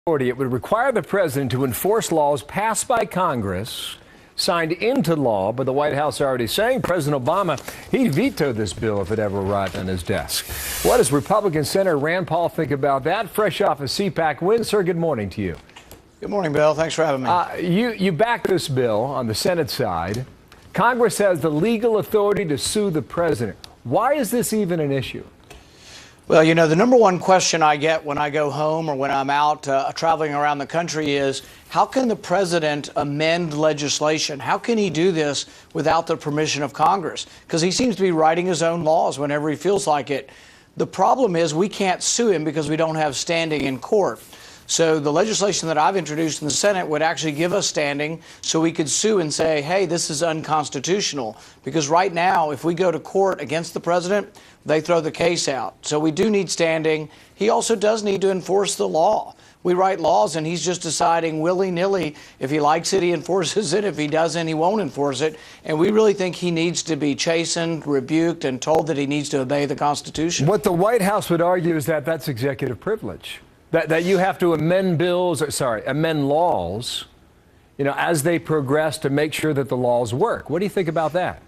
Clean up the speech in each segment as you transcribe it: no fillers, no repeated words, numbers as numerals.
It would require the president to enforce laws passed by Congress, signed into law, but the White House already saying President Obama, he'd veto this bill if it ever arrived on his desk. What does Republican Senator Rand Paul think about that? Fresh off a CPAC win, sir, good morning to you. Good morning, Bill. Thanks for having me. You backed this bill on the Senate side. Congress has the legal authority to sue the president. Why is this even an issue? Well, you know, the number one question I get when I go home or when I'm out traveling around the country is, how can the president amend legislation? How can he do this without the permission of Congress? Because he seems to be writing his own laws whenever he feels like it. The problem is we can't sue him because we don't have standing in court. So the legislation that I've introduced in the Senate would actually give us standing so we could sue and say, hey, this is unconstitutional. Because right now, if we go to court against the president, they throw the case out. So we do need standing. He also does need to enforce the law. We write laws, and he's just deciding willy-nilly. If he likes it, he enforces it. If he doesn't, he won't enforce it. And we really think he needs to be chastened, rebuked, and told that he needs to obey the Constitution. What the White House would argue is that that's executive privilege. That you have to amend amend laws, as they progress to make sure that the laws work. What do you think about that?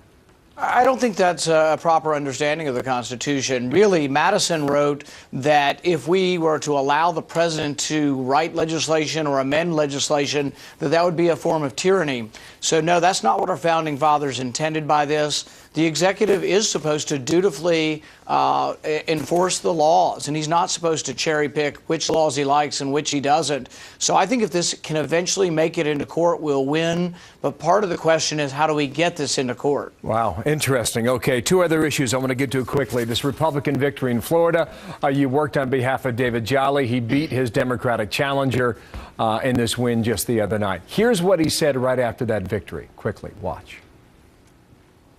I don't think that's a proper understanding of the Constitution. Really, Madison wrote that if we were to allow the president to write legislation or amend legislation, that would be a form of tyranny. So, no, that's not what our founding fathers intended by this. The executive is supposed to dutifully enforce the laws, and he's not supposed to cherry pick which laws he likes and which he doesn't. So I think if this can eventually make it into court, we'll win. But part of the question is, how do we get this into court? Wow, interesting. Okay, two other issues I want to get to quickly. This Republican victory in Florida. You worked on behalf of David Jolly. He beat his Democratic challenger in this win just the other night. Here's what he said right after that victory. Quickly, watch.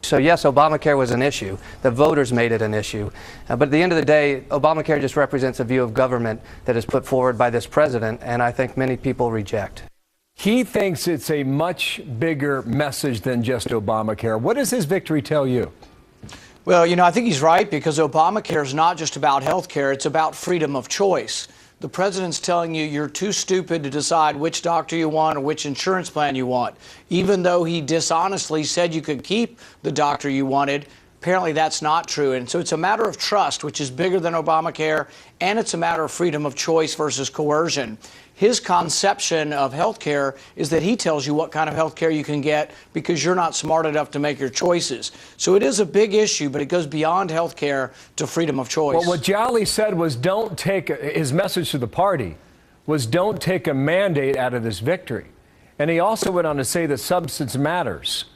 So yes, Obamacare was an issue. The voters made it an issue. But at the end of the day, Obamacare just represents a view of government that is put forward by this president, and I think many people reject. He thinks it's a much bigger message than just Obamacare. What does his victory tell you? Well, I think he's right, because Obamacare is not just about health care. It's about freedom of choice. The president's telling you you're too stupid to decide which doctor you want or which insurance plan you want. Even though he dishonestly said you could keep the doctor you wanted, apparently that's not true. And so it's a matter of trust, which is bigger than Obamacare, and it's a matter of freedom of choice versus coercion. His conception of health care is that he tells you what kind of health care you can get because you're not smart enough to make your choices. So it is a big issue, but it goes beyond health care to freedom of choice. Well, what Jolly said was his message to the party was don't take a mandate out of this victory. And he also went on to say that substance matters.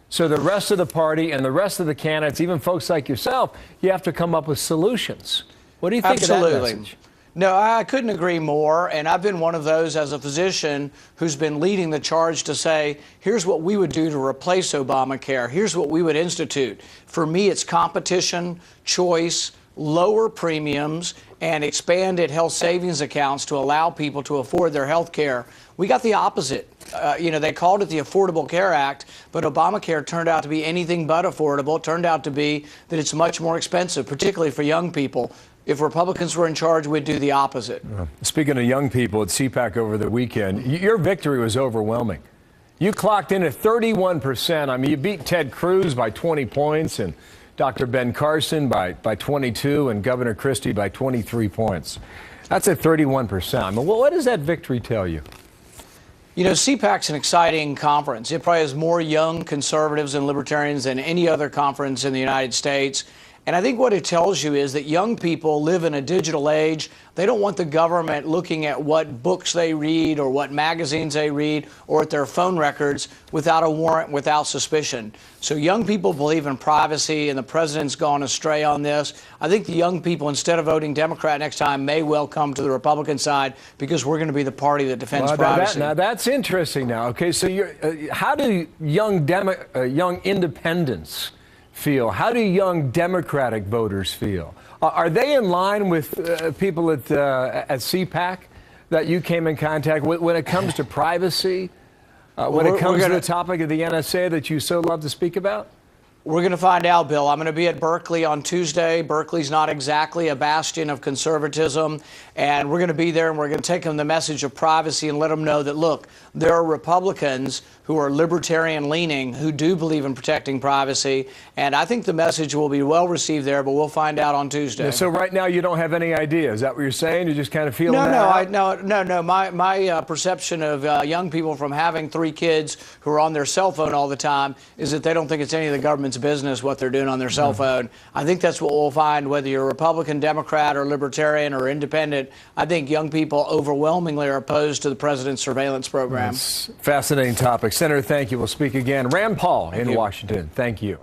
So the rest of the party and the rest of the candidates, even folks like yourself, you have to come up with solutions. What do you think of that message? No, I couldn't agree more, and I've been one of those as a physician who's been leading the charge to say, here's what we would do to replace Obamacare. Here's what we would institute. For me, it's competition, choice, lower premiums, and expanded health savings accounts to allow people to afford their health care. We got the opposite. They called it the Affordable Care Act, but Obamacare turned out to be anything but affordable. It turned out to be that it's much more expensive, particularly for young people. If Republicans were in charge, we'd do the opposite. Speaking of young people at CPAC over the weekend, your victory was overwhelming. You clocked in at 31%. I mean, you beat Ted Cruz by 20 points and Dr. Ben Carson by 22 and Governor Christie by 23 points. That's at 31%. I mean, what does that victory tell you? CPAC's an exciting conference. It probably has more young conservatives and libertarians than any other conference in the United States. And I think what it tells you is that young people live in a digital age. They don't want the government looking at what books they read or what magazines they read or at their phone records without a warrant, without suspicion. So young people believe in privacy, and the president's gone astray on this. I think the young people, instead of voting Democrat next time, may well come to the Republican side because we're going to be the party that defends privacy. Now that's interesting now. Okay, so how do young independents feel? How do young Democratic voters feel? Are they in line with people at CPAC that you came in contact with when it comes to privacy? When it comes to the topic of the NSA that you so love to speak about? We're going to find out, Bill. I'm going to be at Berkeley on Tuesday. Berkeley's not exactly a bastion of conservatism, and we're going to be there, and we're going to take them the message of privacy and let them know that, look, there are Republicans who are libertarian-leaning who do believe in protecting privacy, and I think the message will be well received there, but we'll find out on Tuesday. Yeah, so right now you don't have any idea. Is that what you're saying? You're just kind of feeling No. My perception of young people from having 3 kids who are on their cell phone all the time is that they don't think it's any of the government's business what they're doing on their cell phone. I think that's what we'll find, whether you're Republican, Democrat, or Libertarian, or Independent. I think young people overwhelmingly are opposed to the president's surveillance program. Fascinating topic. Senator, thank you. We'll speak again. Rand Paul in Washington. Thank you.